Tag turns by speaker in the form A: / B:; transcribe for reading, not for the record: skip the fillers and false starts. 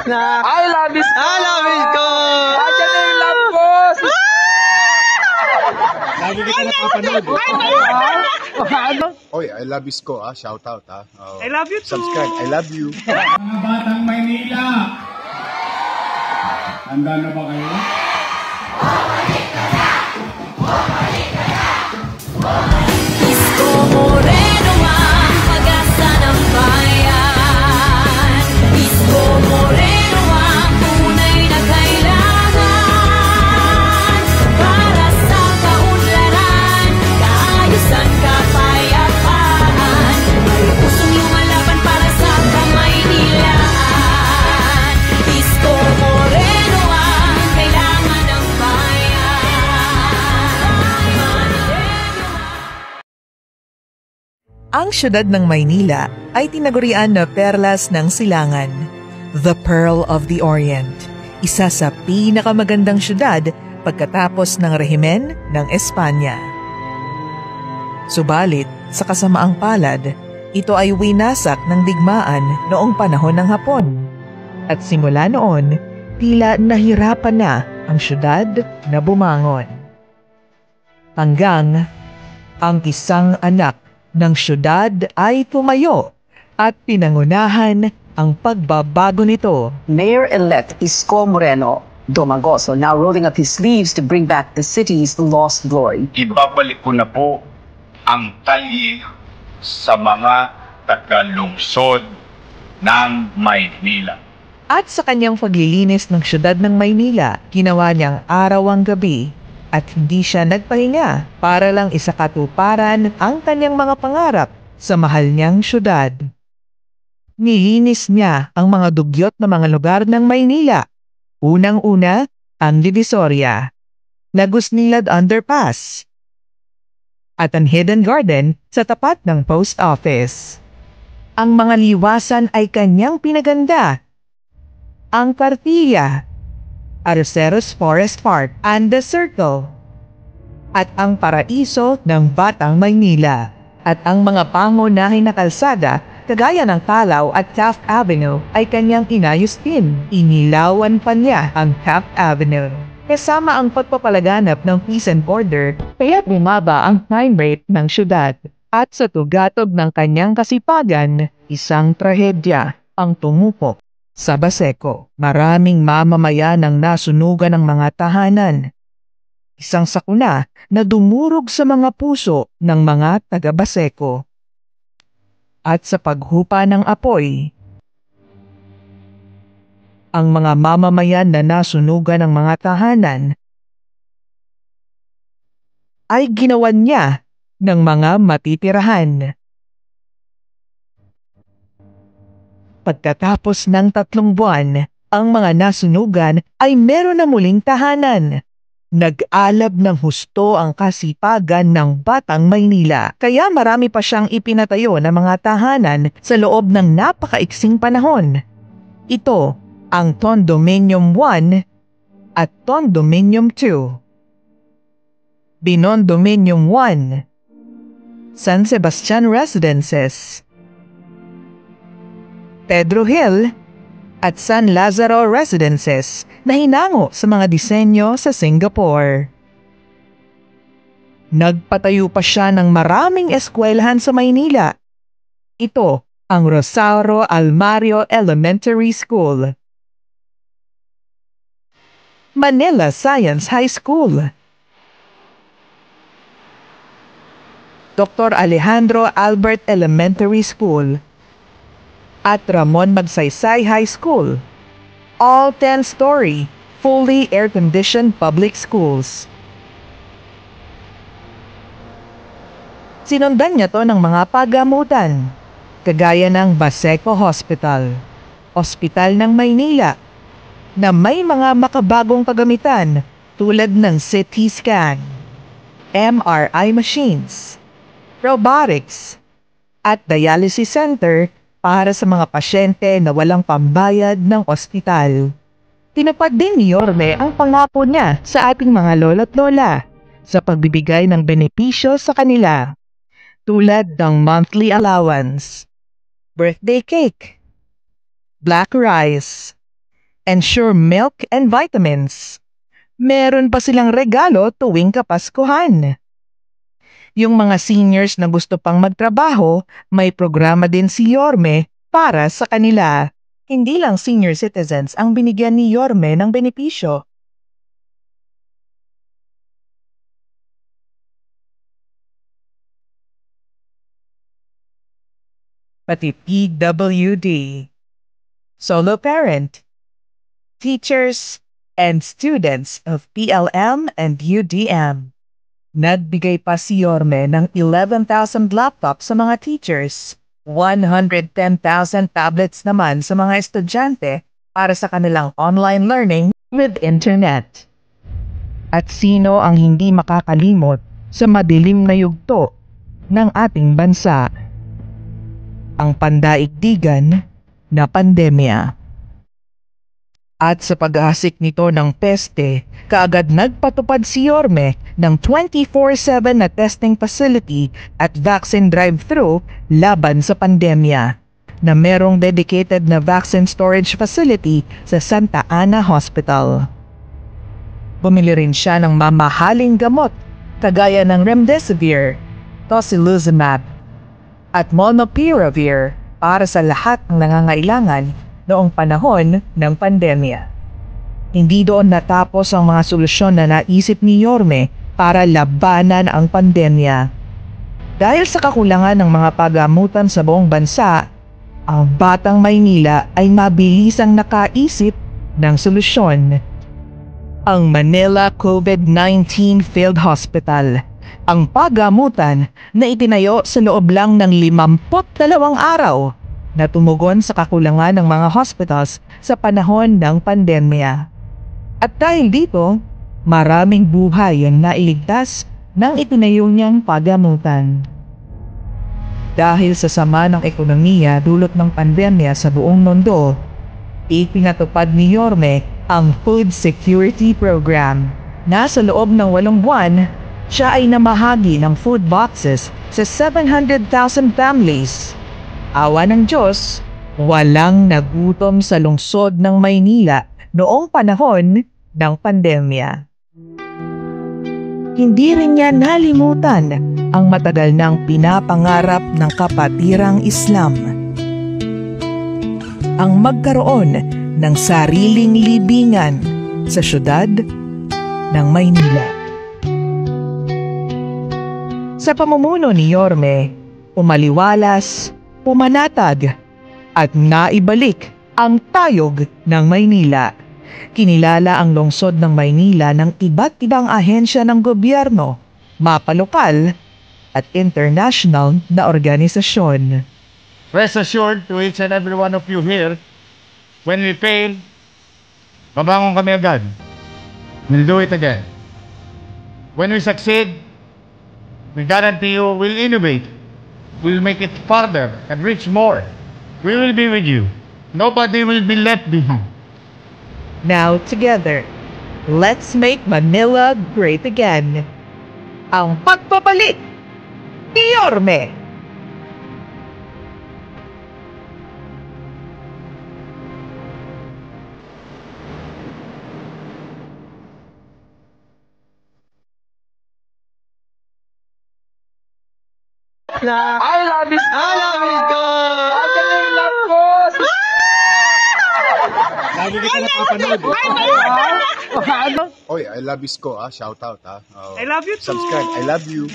A: I love Isko!
B: I love Isko!
A: Nandiyan na yung love ko!
C: Lagi kita napapanood.
D: Oy, I love Isko, shout out, Oh,
B: I love you too.
D: subscribe, I love you.
C: Mga batang Maynila, handa na ba kayo?
E: Isko Moreno ang pag-asa ng bayan. Isko Moreno ang tunay na kailangan para sa kaunlaran, kaayusan, kapayapaan. May pusong lumalaban para sa Kamaynilaan. Isko Moreno ang kailangan ng
F: Ang siyudad ng Maynila ay tinagurian na perlas ng silangan, the Pearl of the Orient, isa sa pinakamagandang siyudad pagkatapos ng rehimen ng Espanya. Subalit, sa kasamaang palad, ito ay winasak ng digmaan noong panahon ng Hapon. At simula noon, tila nahirapan na ang siyudad na bumangon. Hanggang ang isang anak ng siyudad ay tumayo at pinangunahan ang pagbabago nito.
G: Mayor-elect Isko Moreno Domagoso now rolling up his sleeves to bring back the city's lost glory.
H: Ibabalik ko na po ang tali sa mga taga-lungsod ng Maynila.
F: At sa kanyang paglilinis ng siyudad ng Maynila, ginawa niyang araw ang gabi at hindi siya nagpahinga para lang isakatuparan ang kanyang mga pangarap sa mahal niyang siyudad. Nilinis niya ang mga dugyot na mga lugar ng Maynila. Unang-una, ang Divisoria, Nagusnilad Underpass, at ang Hidden Garden sa tapat ng post office. Ang mga liwasan ay kanyang pinaganda. Ang Cartilla, Arceros Forest Park and the Circle, at ang paraiso ng Batang Maynila, at ang mga pangunahing na kalsada kagaya ng Talaw at Taft Avenue ay kanyang inayos din. Inilawan pa niya ang Taft Avenue. Kasama ang pagpapalaganap ng peace and order, kaya bumaba ang crime rate ng syudad. At sa tugatog ng kanyang kasipagan, isang trahedya ang tumupok sa Baseco. Maraming mamamayan ang nasunugan ng mga tahanan. Isang sakuna na dumurog sa mga puso ng mga taga-Baseco. At sa paghupa ng apoy, ang mga mamamayan na nasunugan ng mga tahanan ay ginawan niya ng mga matitirahan. Pagkatapos ng 3 buwan, ang mga nasunugan ay meron na muling tahanan. Nag-alab ng husto ang kasipagan ng Batang Maynila, kaya marami pa siyang ipinatayo na mga tahanan sa loob ng napakaiksing panahon. Ito ang Condominium 1 at Condominium 2. Binondominium 1, San Sebastian Residences, Pedro Hill, at San Lazaro Residences na hinango sa mga disenyo sa Singapore. Nagpatayo pa siya ng maraming eskwelahan sa Maynila. Ito ang Rosario Almario Elementary School, Manila Science High School, Dr. Alejandro Albert Elementary School, at Ramon Magsaysay High School, all 10-story, fully air-conditioned public schools. Sinundan niya to ng mga pagamutan, kagaya ng Baseco Hospital, Ospital ng Maynila, na may mga makabagong kagamitan tulad ng CT scan, MRI machines, robotics, at dialysis center para sa mga pasyente na walang pambayad ng ospital. Tinupad din ni Yorme ang pangako niya sa ating mga lolo't lola sa pagbibigay ng benepisyo sa kanila, tulad ng monthly allowance, birthday cake, black rice, ensure milk and vitamins. Meron pa silang regalo tuwing Kapaskuhan. Yung mga seniors na gusto pang magtrabaho, may programa din si Yorme para sa kanila. Hindi lang senior citizens ang binigyan ni Yorme ng benepisyo. Pati PWD, solo parent, teachers, and students of PLM and UDM. Nagbigay pa si Yorme ng 11,000 laptops sa mga teachers, 110,000 tablets naman sa mga estudyante para sa kanilang online learning with internet. At sino ang hindi makakalimot sa madilim na yugto ng ating bansa? Ang pandaigdigan na pandemya. At sa pag-ahasik nito ng peste, kaagad nagpatupad si Yorme ng 24/7 na testing facility at vaccine drive-thru laban sa pandemya, na merong dedicated na vaccine storage facility sa Santa Ana Hospital. Bumili rin siya ng mamahaling gamot kagaya ng Remdesivir, Tocilizumab, at Molnupiravir para sa lahat ng nangangailangan noong panahon ng pandemya. Hindi doon natapos ang mga solusyon na naisip ni Yorme para labanan ang pandemya. Dahil sa kakulangan ng mga pagamutan sa buong bansa, ang Batang Maynila ay mabilisang nakaisip ng solusyon. Ang Manila COVID-19 Field Hospital, ang pagamutan na itinayo sa loob lang ng 52 araw na tumugon sa kakulangan ng mga hospitals sa panahon ng pandemya. At dahil dito, maraming buhay ang nailigtas ng itinayo niyang pagamutan. Dahil sa sama ng ekonomiya dulot ng pandemya sa buong mundo, ipinatupad ni Yorme ang Food Security Program. Nasa loob ng 8 buwan, siya ay namahagi ng food boxes sa 700,000 families. Awa ng Diyos, walang nagutom sa lungsod ng Maynila noong panahon ng pandemya. Hindi rin niya nalimutan ang matagal nang pinapangarap ng kapatirang Islam. Ang magkaroon ng sariling libingan sa syudad ng Maynila. Sa pamumuno ni Yorme, umaliwalas, pumanatag, at naibalik ang tayog ng Maynila. Kinilala ang lungsod ng Maynila ng iba't ibang ahensya ng gobyerno, mapalokal at international na organisasyon.
C: Rest assured to each and every one of you here, when we fail, babangon kami agad. We'll do it again. When we succeed, we guarantee you we'll innovate. We'll make it farther and reach more. We will be with you. Nobody will be left behind.
F: Now together, let's make Manila great again. Ang pagpapalit ni Yorme.
A: I love this. I love this girl. Ang galing lang po.
C: Lagi kita napapanood.
A: Ano?
D: Oy, I love Isko, shout out, Oh,
A: I love you too.
D: Subscribe, I love you.